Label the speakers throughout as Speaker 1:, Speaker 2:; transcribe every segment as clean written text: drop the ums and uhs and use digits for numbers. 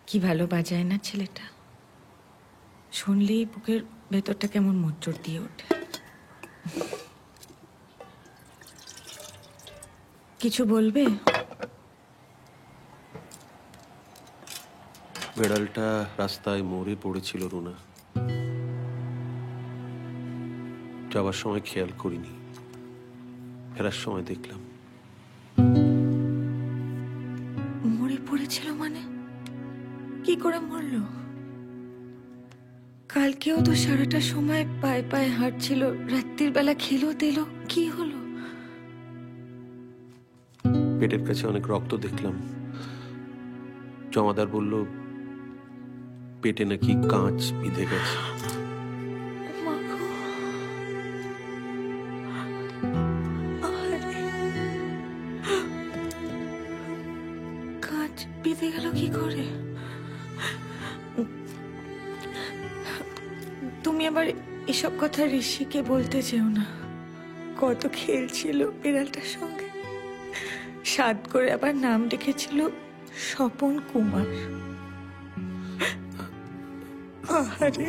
Speaker 1: কি ভালো বাজায় না ছেলেটা, শুনলেই বুকের ভেতরটা কেমন মোচড় দিয়ে ওঠে। কিছু বলবে?
Speaker 2: বেড়ালটা রাস্তায় মরে পড়েছিল রুনা, যাবার সময় খেয়াল করিনি, ফেরার সময় দেখলাম।
Speaker 1: মরে পড়েছিল মানে? কি করে মরলো? কালকেও তো সারাটা সময় পায়ে পায়ে হাঁটছিল, রাত্রির বেলা খেলো তেলো, কি হলো?
Speaker 2: পেটের কাছে অনেক রক্ত দেখলাম। জমাদার বলল পেটে নাকি কাঁচ বিঁধে গেছে।
Speaker 1: মা গো, আরে, কাঁচ বিঁধে গেল কি করে? তুমি আবার এসব কথা ঋষিকে বলতে চেও না। কত খেলছিল বিড়ালটার সঙ্গে, সাদ করে আবার নাম রেখেছিল স্বপন কুমার। আরে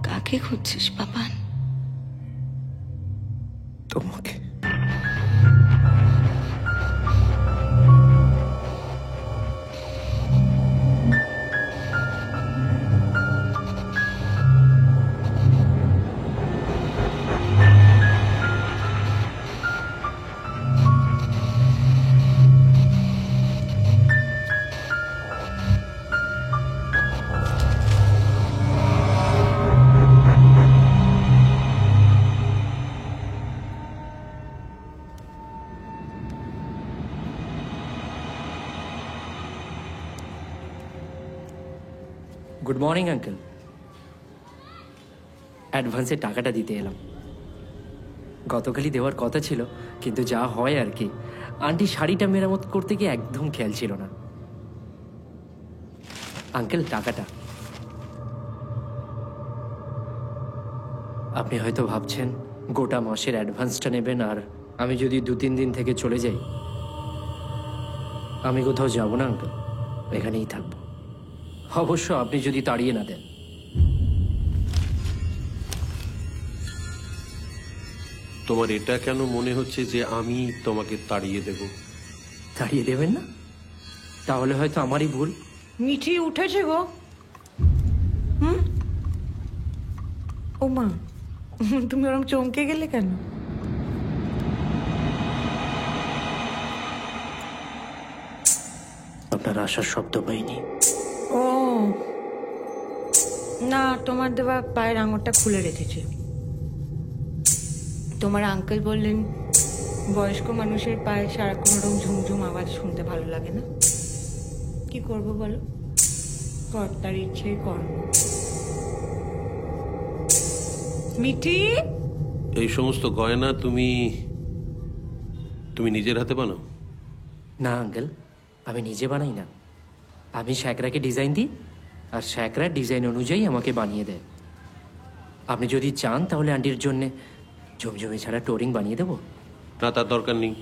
Speaker 1: কাকে খুঁজছিস পাপান?
Speaker 2: তোমাকে।
Speaker 3: Good morning uncle. অ্যাডভান্সে টাকাটা দিতে এলাম। গতকালই দেওয়ার কথা ছিল, কিন্তু যা হয় আর কি, আন্টি শাড়িটা মেরামত করতে গিয়ে একদম খেয়াল ছিল না। আঙ্কেল, টাকাটা। আপনি হয়তো ভাবছেন গোটা মাসের অ্যাডভান্সটা নেবেন, আর আমি যদি 2-3 দিন থেকে চলে যাই। আমি কোথাও যাব না আঙ্কেল, এখানেই থাকবো। অবশ্য আপনি যদি তাড়িয়ে না দেন।
Speaker 2: তোমার এটা কেন মনে হচ্ছে যে আমি তোমাকে তাড়িয়ে দেব?
Speaker 3: তাড়িয়ে দেবেন না? তাহলে হয়তো আমারই ভুল।
Speaker 1: মিঠি উঠেছে গো। ও মা, তুমি ওরকম চমকে গেলে কেন?
Speaker 3: আপনার আসার শব্দ পাইনি।
Speaker 1: ও না, তোমার দেওয়া পায়ের আঙুরটা খুলে রেখেছে। তোমার আঙ্কেল বললেন বয়স্ক মানুষের পায়ে সারাক্ষণ ওরকম ঝুমঝুম আওয়াজ শুনতে ভালো লাগে না। কি করব বলো, কর্তার ইচ্ছে কর্ম। মিঠি,
Speaker 2: এই সমস্ত গয়না তুমি নিজের হাতে বানাও?
Speaker 3: না আঙ্কেল, আমি নিজে বানাই না। আমি শ্যাকরাকে ডিজাইন দিই, আর শ্যাকরা ডিজাইন অনুযায়ী আমাকে বানিয়ে দেয়। আপনি যদি চান তাহলে আন্টির জন্যে ঝুমঝুমি ছাড়া টোরিং বানিয়ে দেবো।
Speaker 2: না, তার দরকার নেই,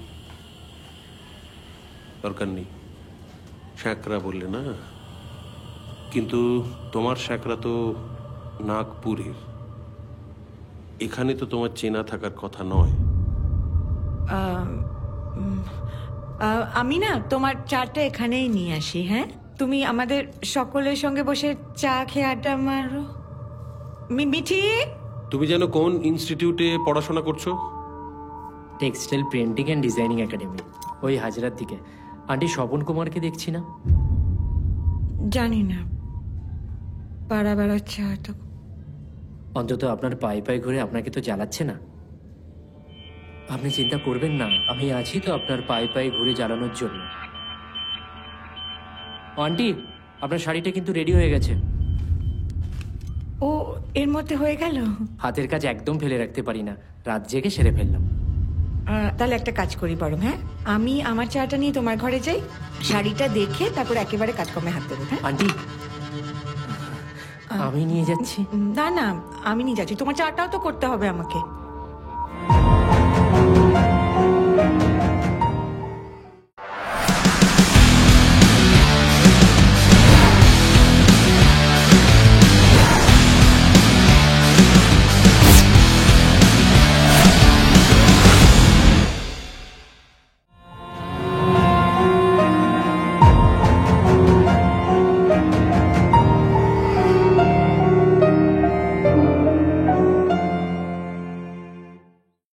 Speaker 2: দরকার নেই। শ্যাকরা বললে না, কিন্তু তোমার শ্যাকরা তো নাগপুরের, এখানে তো তোমার চেনা থাকার কথা নয়।
Speaker 1: আমি না তোমার চাটা এখানেই নিয়ে আসি। হ্যাঁ, তুমি আমাদের সকলের সঙ্গে বসে চা খেয়ে আড্ডা মারো। মিঠি,
Speaker 2: তুমি যেন কোন ইনস্টিটিউটে পড়াশোনা করছো?
Speaker 3: Textile printing and designing academy, ওই হাজরার দিকে। আন্টি স্বপন কুমারকে দেখছি না।
Speaker 1: জানি না, পাড়া বেড়াচ্ছে হয়তো।
Speaker 3: অন্তত আপনার পায়ে পায়ে ঘুরে আপনাকে তো জ্বালাচ্ছে না। আপনি চিন্তা করবেন না, আমি আছি তো আপনার পায়ে পায়ে ঘুরে জ্বালানোর জন্য। ও আন্টি, আপনার শাড়িটা কিন্তু রেডি হয়ে গেছে।
Speaker 1: ও এর মধ্যে হয়ে গেল?
Speaker 3: হাতের কাজ একদম ফেলে রাখতে পারি না, রাত জেগে সেরে ফেললাম।
Speaker 1: তাহলে একটা কাজ করি বরং, হ্যাঁ আমি আমার চাটা নিয়ে তোমার ঘরে যাই, শাড়িটা দেখে তারপর একেবারে কাজকর্মে হাত দেবো। হ্যাঁ
Speaker 3: আন্টি, আমি নিয়ে যাচ্ছি।
Speaker 1: না না, আমি নিয়ে যাচ্ছি, তোমার চাটাও তো করতে হবে আমাকে।